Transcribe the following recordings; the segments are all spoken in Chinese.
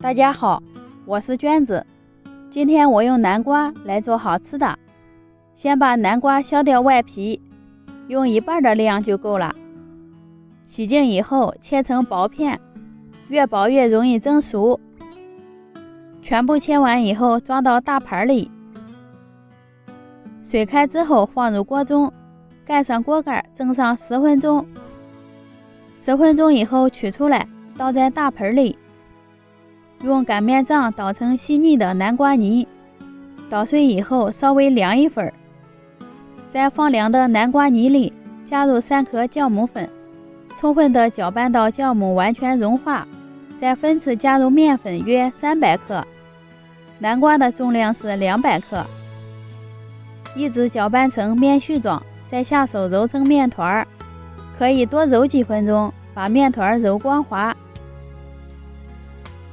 大家好，我是娟子。今天我用南瓜来做好吃的。先把南瓜削掉外皮，用1半的量就够了。洗净以后切成薄片，越薄越容易蒸熟。全部切完以后装到大盘里，水开之后放入锅中，盖上锅盖蒸上10分钟。10分钟以后取出来，倒在大盆里，用擀面杖捣成细腻的南瓜泥，捣碎以后稍微凉一会儿，在放凉的南瓜泥里加入3颗酵母粉，充分的搅拌到酵母完全融化，再分次加入面粉约300克，南瓜的重量是200克，一直搅拌成面絮状，再下手揉成面团，可以多揉几分钟，把面团揉光滑。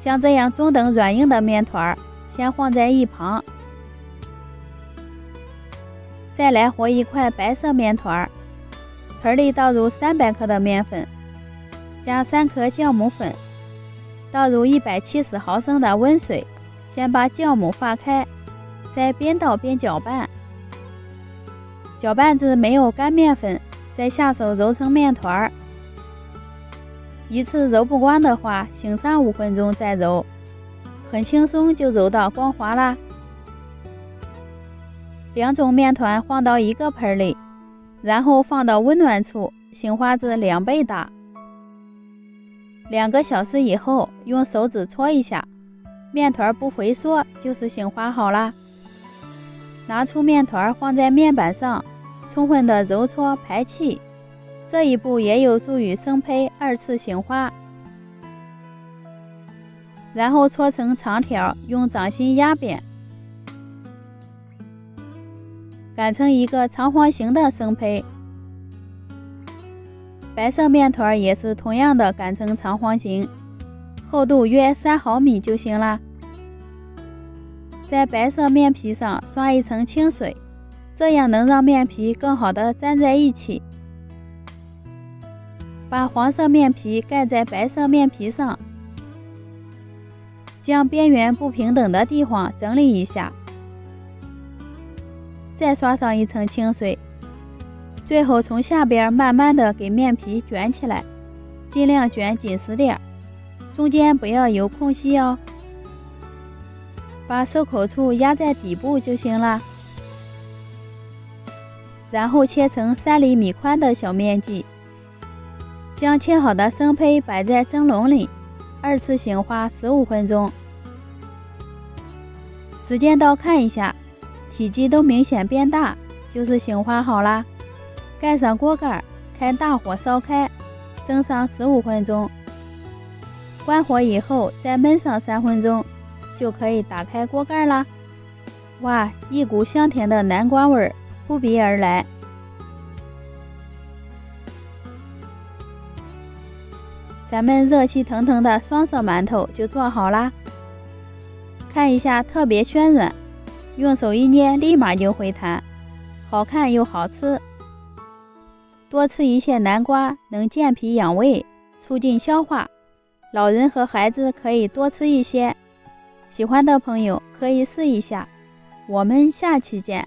像这样中等软硬的面团先放在一旁，再来和一块白色面团，盆里倒入300克的面粉，加3颗酵母粉，倒入170毫升的温水，先把酵母化开，再边倒边搅拌，搅拌至没有干面粉，再下手揉成面团。一次揉不光的话，醒上5分钟再揉，很轻松就揉到光滑啦。2种面团放到一个盆里，然后放到温暖处，醒化至2倍大。2个小时以后，用手指搓一下，面团不回缩就是醒化好啦。拿出面团放在面板上，充分的揉搓排气，这一步也有助于生胚2次醒化。然后搓成长条，用掌心压扁，擀成一个长方形的生胚。白色面团也是同样的擀成长方形，厚度约3毫米就行了。在白色面皮上刷一层清水，这样能让面皮更好的粘在一起。把黄色面皮盖在白色面皮上，将边缘不平等的地方整理一下，再刷上一层清水，最后从下边慢慢的给面皮卷起来，尽量卷紧实点，中间不要有空隙哦。把收口处压在底部就行了。然后切成3厘米宽的小面剂，将切好的生胚摆在蒸笼里，2次醒化15分钟。时间刀看一下，体积都明显变大，就是醒化好啦。盖上锅盖，开大火烧开，蒸上15分钟。关火以后再焖上3分钟，就可以打开锅盖啦。哇，一股香甜的南瓜味儿扑鼻而来。咱们热气腾腾的双色馒头就做好啦。看一下特别暄软，用手一捏立马就会弹，好看又好吃。多吃一些南瓜能健脾养胃，促进消化，老人和孩子可以多吃一些。喜欢的朋友可以试一下。我们下期见。